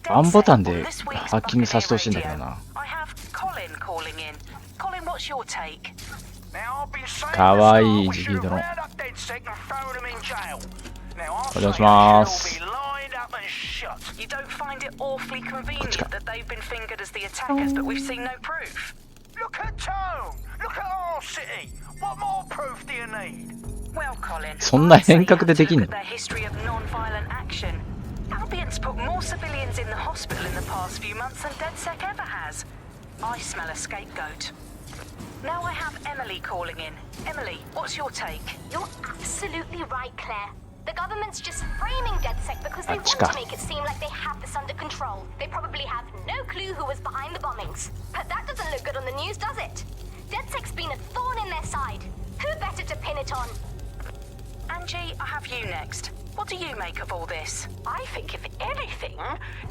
ワンボタンでハッキングさせてほしいんだけどな。かわいいジギードロン。お願いします。こっちか。そんな変革でできんの？Albions put more civilians in the hospital in the past few months than DedSec ever has. I smell a scapegoat. Now I have Emily calling in. Emily, what's your take? You're absolutely right, Claire. The government's just framing DedSec because they want to make it seem like they have this under control. They probably have no clue who was behind the bombings. But that doesn't look good on the news, does it? DedSec's been a thorn in their side. Who better to pin it on? Angie, I have you next. What do you make of all this? I think, if anything,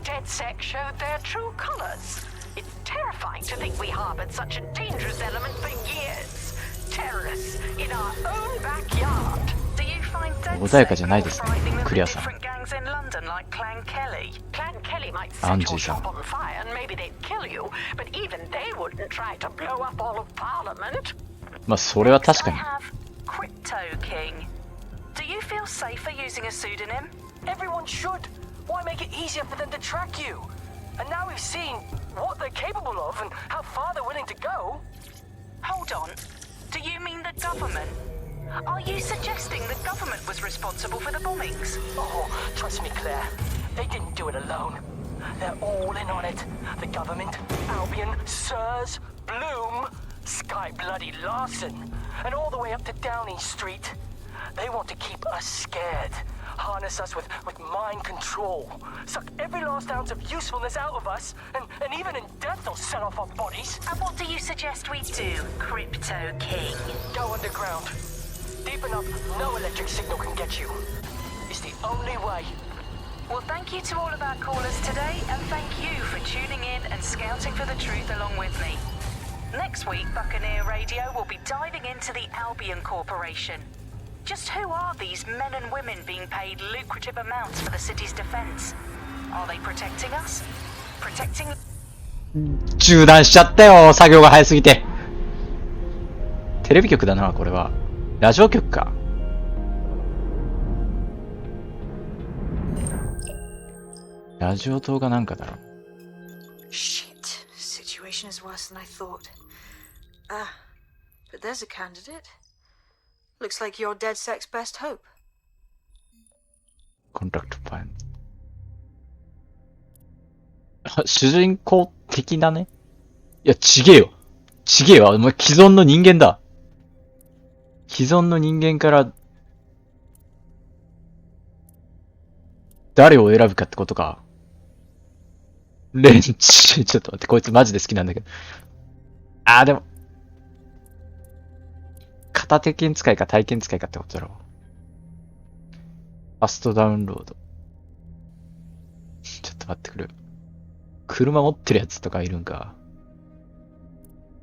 DedSec showed their true colors. It's terrifying to think we harbored such a dangerous element for years. Terrorists in our own backyard. Do you find DedSec more frightening than the different gangs in London like Clan Kelly? Clan Kelly might set your shop on fire and maybe they'd kill you, but even they wouldn't try to blow up all of Parliament. まあそれは確かに。Crypto King.Do you feel safer using a pseudonym? Everyone should. Why make it easier for them to track you? And now we've seen what they're capable of and how far they're willing to go. Hold on. Do you mean the government? Are you suggesting the government was responsible for the bombings? Oh, trust me, Claire. They didn't do it alone. They're all in on it. The government, Albion, Sirs, Bloom, Sky Bloody Larson, and all the way up to Downing Street.They want to keep us scared, harness us with mind control, suck every last ounce of usefulness out of us, and even in death they'll set off our bodies. And what do you suggest we do, Crypto King? Go underground. Deep enough, no electric signal can get you. It's the only way. Well, thank you to all of our callers today, and thank you for tuning in and scouting for the truth along with me. Next week, Buccaneer Radio will be diving into the Albion Corporation.Just who are these men and women being paid lucrative amounts for the city's defense? Are they protecting us? Protecting... 中断しちゃったよ、作業が早すぎて。テレビ局だな、これは。ラジオ局か。ラジオ塔がなんかだろ。Shit, situation is worse than I thought. But there's a candidate.Looks like you're DedSec's best hope. Contract fine. 主人公的だね。いや、ちげえよ。ちげえわ。お前既存の人間だ。既存の人間から誰を選ぶかってことか。レンチ。ちょっと待って、こいつマジで好きなんだけど。でも。片手剣使いか体験使いかってことだろう。ファストダウンロード。ちょっと待ってくれ。車持ってるやつとかいるんか。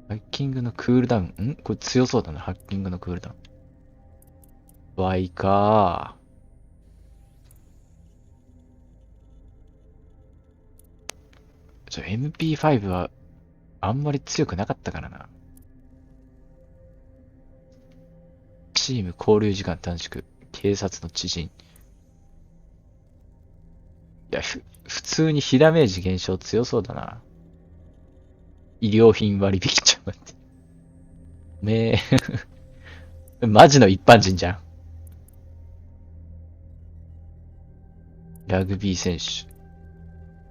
ハッキングのクールダウン。これ強そうだな。ハッキングのクールダウン。Y かMP5 はあんまり強くなかったからな。チーム交流時間短縮。警察の知人。いや、普通に被ダメージ減少強そうだな。医療品割引ちゃうって。マジの一般人じゃん。ラグビー選手。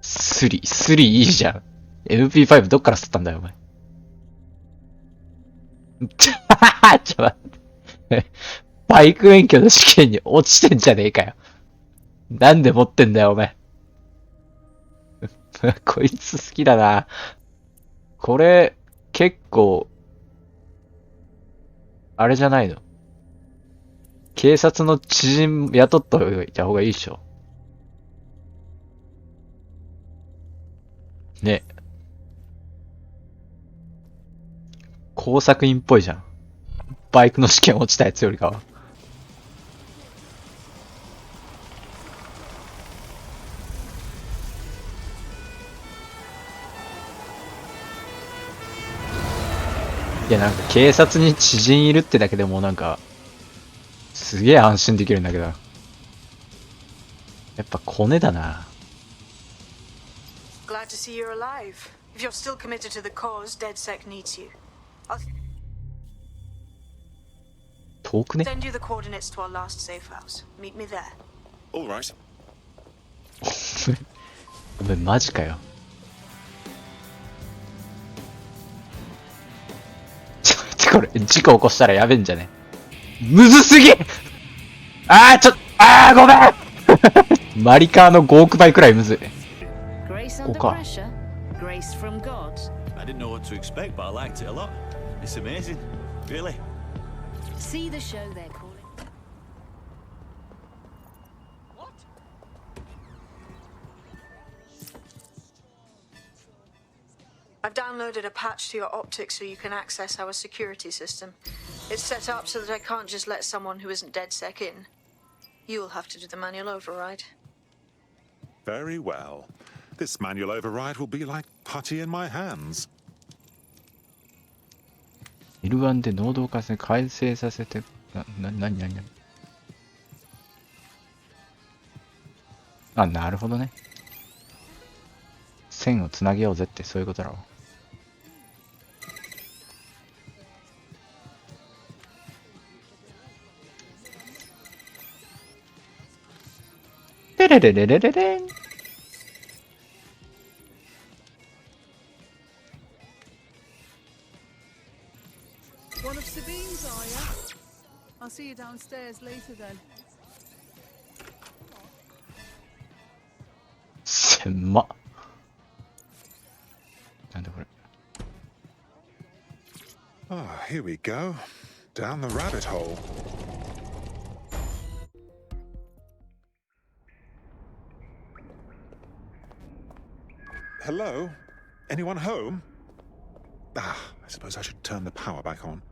スリいいじゃん。MP5 どっから吸ったんだよ、お前。ちょっと待って。バイク免許の試験に落ちてんじゃねえかよ。なんで持ってんだよ、お前。こいつ好きだな。これ、結構、あれじゃないの。警察の知人雇っといた方がいいっしょ。ね。工作員っぽいじゃん。バイクの試験落ちたやつよりかは。いやなんか警察に知人いるってだけでもなんかすげえ安心できるんだけど、やっぱコネだな。 Glad to see you're alive. If you're still committed to the cause, DedSec needs you. I'll 遠くね。 send you the coordinates to our last safe house. Meet me there. All right. お前マジかよ。これ事故起こしたらやべえんじゃね。むずすぎ。ごめん。マリカーの5億倍くらいむずい。Grace under pressure, grace from God. I didn't know what to expect, but I liked it a lot. It's amazing, really. See the show they're calling. I've downloaded a patch to your optics so you can access our security system. It's set up so that I can't just let someone who isn't DedSec in. You'll have to do the manual override. Very well. This manual override will be like putty in my hands. L1 で濃度化して改正させて、なにあ、なるほどね。線をつなげようぜってそういうことだろう。テレレレレレレン。One of Sabine's, are you? I'll see you downstairs later then. 狭っ。なんだこれ。Ah, here we go. Down the rabbit hole. Hello? Anyone home? I suppose I should turn the power back on.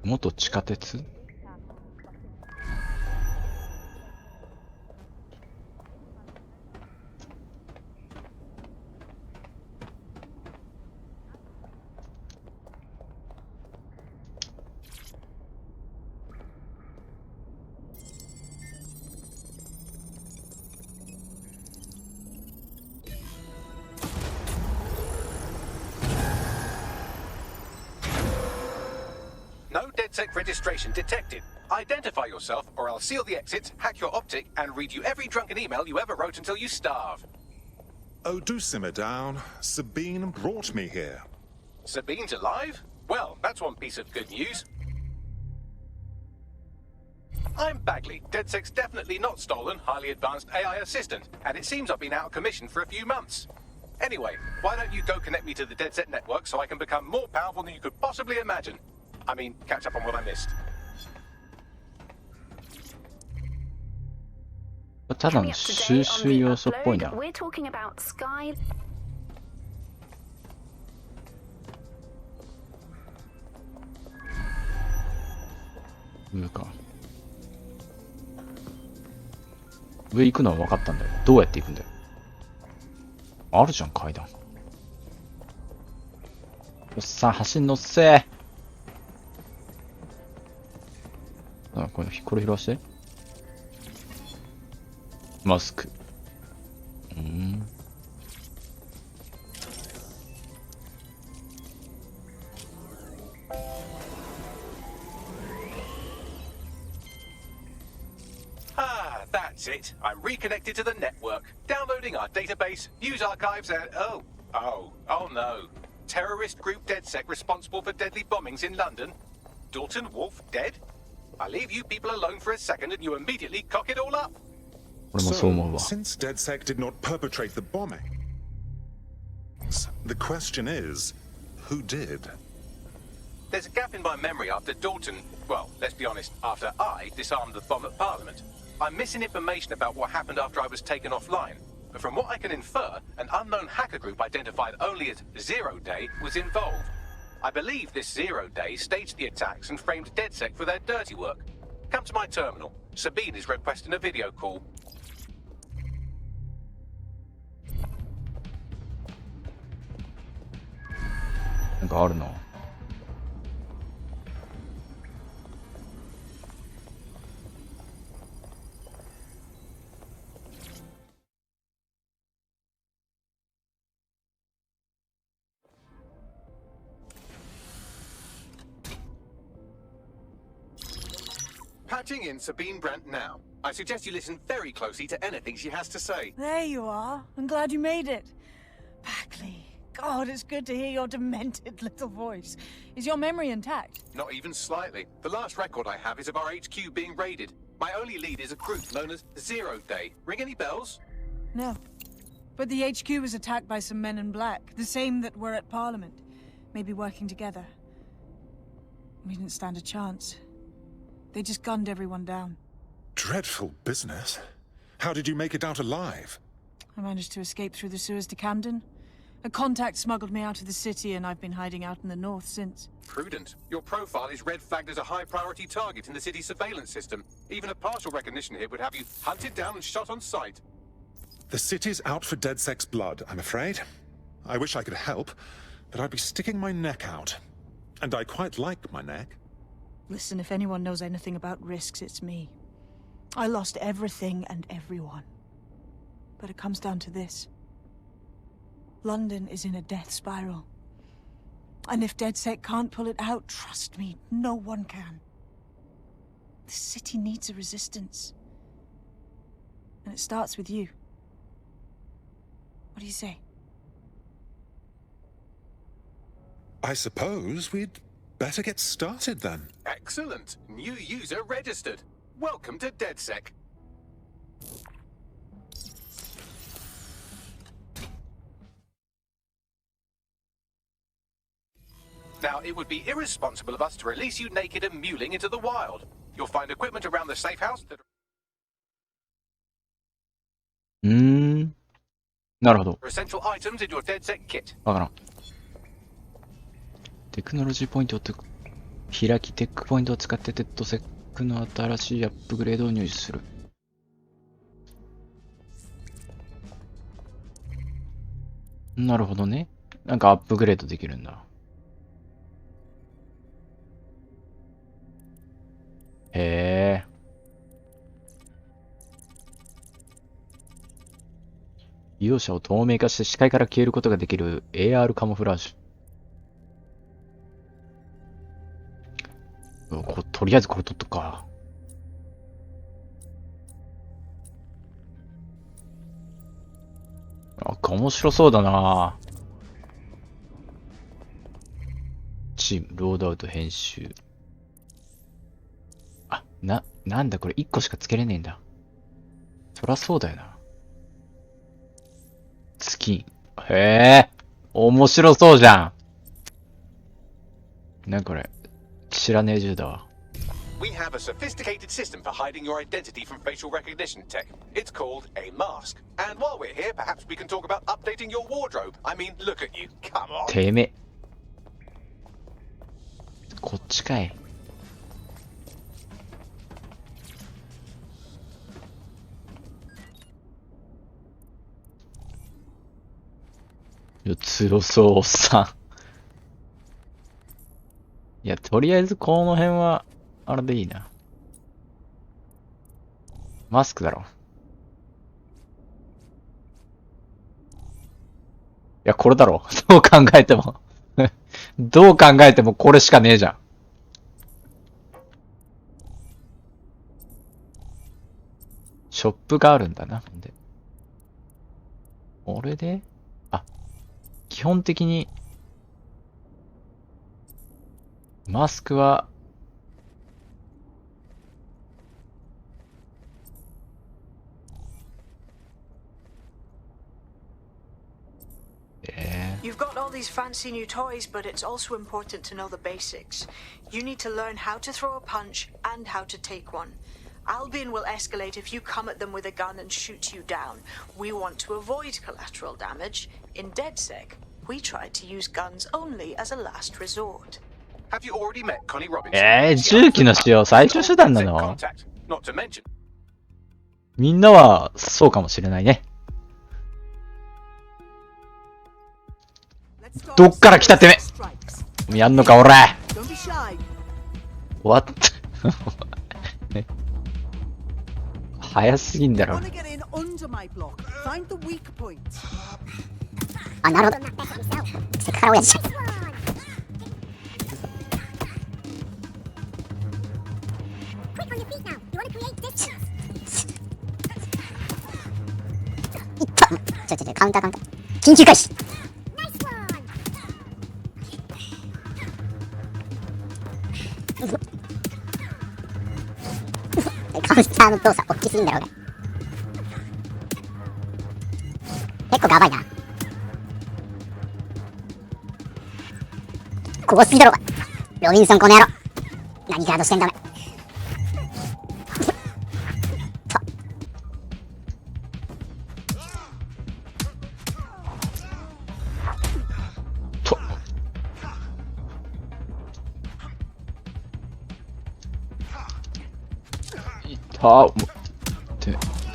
元地下鉄？No DedSec registration detected. Identify yourself, or I'll seal the exits, hack your optic, and read you every drunken email you ever wrote until you starve. Oh, do simmer down. Sabine brought me here. Sabine's alive? Well, that's one piece of good news. I'm Bagley, DedSec's definitely not stolen, highly advanced AI assistant, and it seems I've been out of commission for a few months. Anyway, why don't you go connect me to the DedSec network so I can become more powerful than you could possibly imagine? I mean, catch up on what I missed. ただの収集要素っぽいな。 We're talking about Sky. 上か。上行くのは分かったんだよ。どうやって行くんだよ。あるじゃん、階段。おっさん、橋に乗っせー。これ拾わして。マスク。Ah, that's it. I'm reconnected to the network, downloading our database, news archives, and oh no. Terrorist group DedSec responsible for deadly bombings in London. Dalton Wolf dead? I leave you people alone for a second and you immediately cock it all up. So, since DedSec did not perpetrate the bombing, the question is, who did? There's a gap in my memory after Dalton, well, let's be honest, after I disarmed the bomb at Parliament. I'm missing information about what happened after I was taken offline. But from what I can infer, an unknown hacker group identified only as Zero Day was involved. I believe this Zero Day staged the attacks and framed DedSec for their dirty work. Come to my terminal. Sabine is requesting a video call. かあるな。Patching in Sabine Brandt now. I suggest you listen very closely to anything she has to say. There you are. I'm glad you made it. Packley. God, it's good to hear your demented little voice. Is your memory intact? Not even slightly. The last record I have is of our HQ being raided. My only lead is a group known as Zero Day. Ring any bells? No. But the HQ was attacked by some men in black, the same that were at Parliament. Maybe working together. We didn't stand a chance. They just gunned everyone down. Dreadful business. How did you make it out alive? I managed to escape through the sewers to Camden. A contact smuggled me out of the city, and I've been hiding out in the north since. Prudent. Your profile is red flagged as a high-priority target in the city's surveillance system. Even a partial recognition here would have you hunted down and shot on sight. The city's out for DedSec's blood, I'm afraid. I wish I could help, but I'd be sticking my neck out. And I quite like my neck. Listen, if anyone knows anything about risks, it's me. I lost everything and everyone. But it comes down to this. London is in a death spiral. And if DedSec can't pull it out, trust me, no one can. The city needs a resistance. And it starts with you. What do you say? I suppose we'd better get started then. Excellent. New user registered. Welcome to DedSec. Now, it would be irresponsible of us to release you naked and mewling into the wild. You'll find equipment around the safe house that... なるほど。essential items in your DedSec kit. わからん。テクノロジーポイントを開き、テックポイントを使ってテッドセックの新しいアップグレードを入手する。なるほどね。なんかアップグレードできるんだ。へえ。利用者を透明化して視界から消えることができる AR カモフラージュ。とりあえずこれ取っとくか。なんか面白そうだな。チーム、ロードアウト編集。あ、なんだこれ1個しかつけれねえんだ。そらそうだよな。スキン。へえ。面白そうじゃん。なんこれ。知らねえ銃だわ。We have a sophisticated system for hiding your identity from facial recognition tech. It's called a mask. And while we're here, perhaps we can talk about updating your wardrobe. I mean, look at you. Come on. てめえ。こっちかい。強そう、おっさん。いや、とりあえずこの辺は、あれでいいな。マスクだろ。いや、これだろ。どう考えても。どう考えてもこれしかねえじゃん。ショップがあるんだな。で。俺で基本的に、マスクは、You've got all these fancy new toys, but it's also important to know the basics. You need to learn how to throw a punch and how to take one. Albion will escalate if you come at them with a gun and shoot you down. We want to avoid collateral damage. In DedSec, we tried to use guns only as a last resort. Have you already met Connie Robinson? 銃器の使用最終手段なの？ Not to mention. みんなはそうかもしれないね。どっから来たてめやんのか、おら終わった。早すぎんだろ。あ、なるほど。セクハラ親父じゃん。いった。カウンター。緊急開始。カウンターの動作大きすぎんだろうが。結構ガバいな。怖すぎだろうが。ロビンソンこの野郎。何ガードしてんだお前。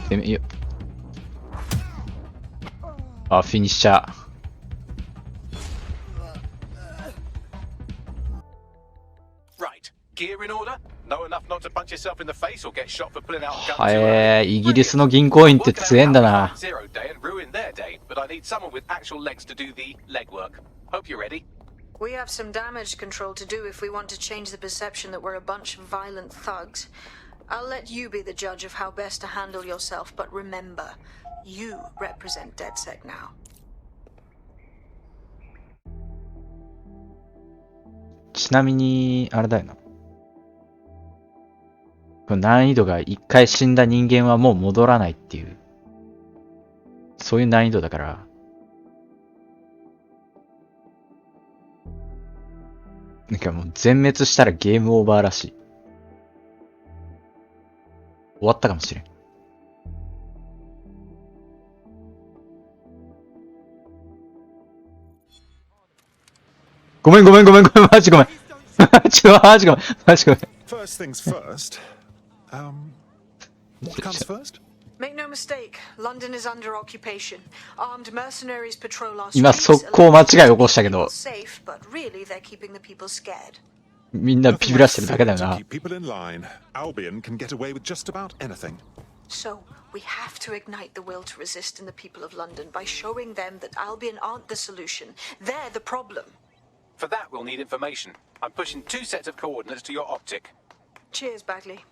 てめえよ。あ、フィニッシャー。イギリスの銀行員って強えんだな。We have some damage control to do if we want to change the perception that we're a bunch of violent thugs. I'll let you be the judge of how best to handle yourself, but remember, you represent DedSec now. ちなみに、あれだよな。難易度が一回死んだ人間はもう戻らないっていう、そういう難易度だから、なんかもう全滅したらゲームオーバーらしい。終わったかもしれん。ごめん、マジごめん。マジごめん。First things first. What comes first? Make no mistake, London is under occupation. Armed mercenaries patrol our 今 streets. 速攻間違い起こしたけど、 Safe, but really they're keeping the people scared. みんなビビらしてるだけだよ To な。 keep people in line, Albion can get away with just about anything. So, we have to ignite the will to resist in the people of London by showing them that Albion aren't the solution. They're the problem. For that, we'll need information. I'm pushing 2 sets of coordinates to your optic. Cheers, Bagley.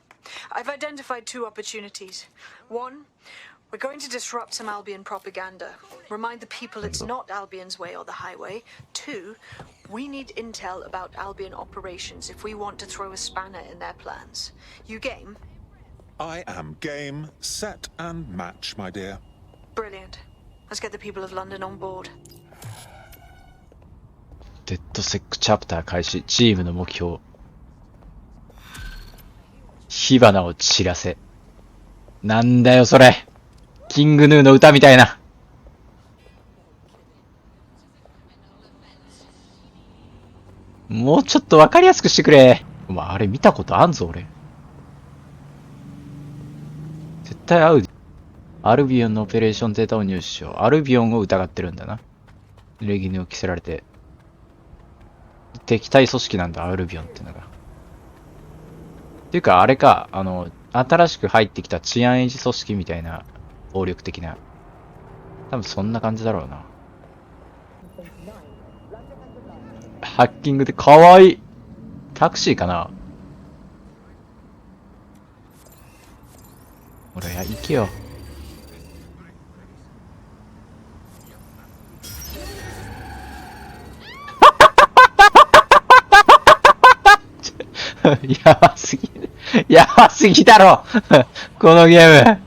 I've identified 2 opportunities. One, we're going to disrupt some Albion propaganda. Remind the people it's not Albion's way or the highway. 2, we need intel about Albion operations if we want to throw a spanner in their plans. You game? I am game, set, and match, my dear. Brilliant. Let's get the people of London on board. デッドセックチャプター開始。チームの目標。火花を散らせ。なんだよそれ。キングヌーの歌みたいな。もうちょっとわかりやすくしてくれ。お前あれ見たことあんぞ俺。絶対合う。アルビオンのオペレーションデータを入手。アルビオンを疑ってるんだな。レギヌを着せられて。敵対組織なんだ、アルビオンってのが。っていうか、あれか、新しく入ってきた治安維持組織みたいな、暴力的な。多分そんな感じだろうな。ハッキングでかわいい。タクシーかな。ほら、行けよ。やばすぎる。やばすぎだろこのゲーム。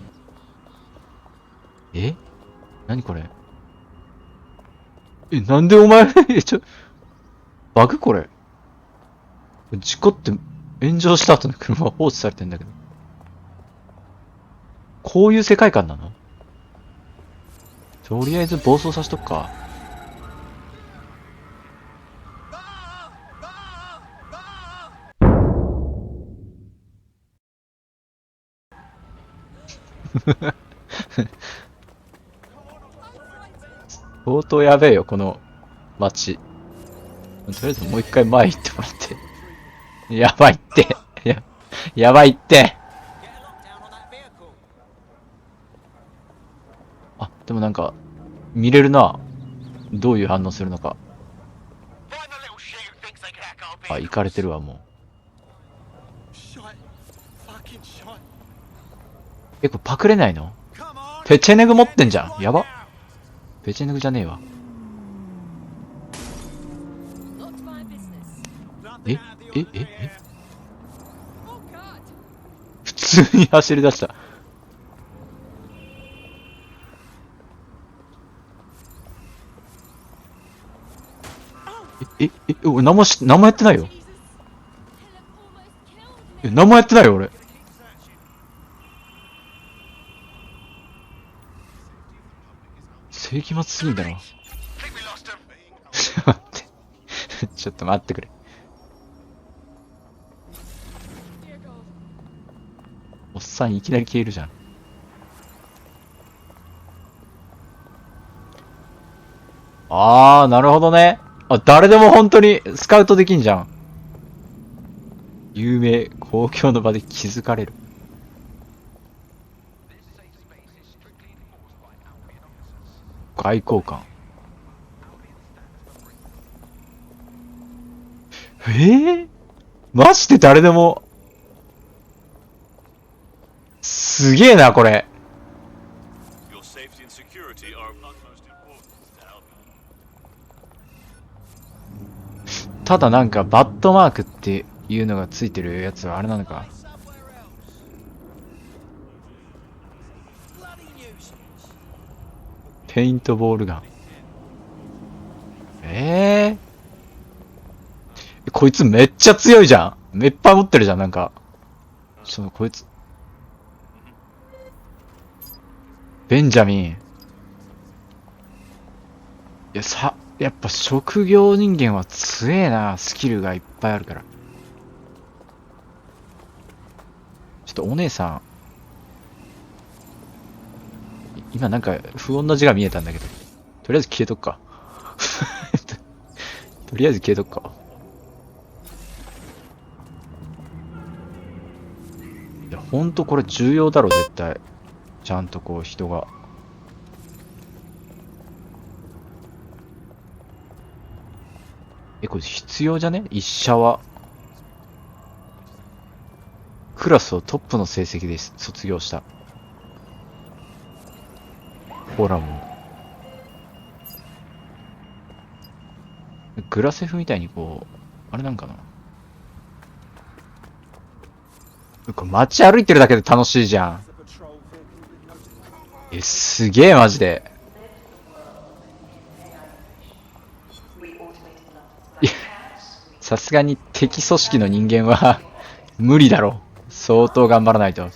え？何これ？なんでお前バグこれ。事故って炎上した後の車放置されてんだけど。こういう世界観なの？とりあえず暴走させとくか。相当やべえよ、この街。りあえずもう一回前行ってもらって。やばいって。やばいって。あ、でもなんか、見れるな。どういう反応するのか。あ、行かれてるわ、もう。これパクれないの？ペチェネグ持ってんじゃん。やば。ペチェネグじゃねえわ。え普通に走り出した。俺何もやってないよ。何もやってないよ、俺。世紀末すぎんだろ。待って。ちょっと待ってくれ。おっさんいきなり消えるじゃん。あー、なるほどね。あ、誰でも本当にスカウトできんじゃん。有名、公共の場で気づかれる。外交官。マジで誰でも。すげえな、これ。ただなんかバットマークっていうのがついてるやつはあれなのか。ペイントボールガン。こいつめっちゃ強いじゃん。めっぱい持ってるじゃん、なんか。こいつ。ベンジャミン。やっぱ職業人間は強えな。スキルがいっぱいあるから。ちょっとお姉さん。今なんか不穏な字が見えたんだけど。とりあえず消えとくか。とりあえず消えとくか。いや、ほんとこれ重要だろ、絶対。ちゃんとこう人が。これ必要じゃね？一社は。クラスをトップの成績で卒業した。ほらもう。グラセフみたいにこう、あれなんかな。これ街歩いてるだけで楽しいじゃん。すげえマジで。いや、さすがに敵組織の人間は無理だろ。相当頑張らないと。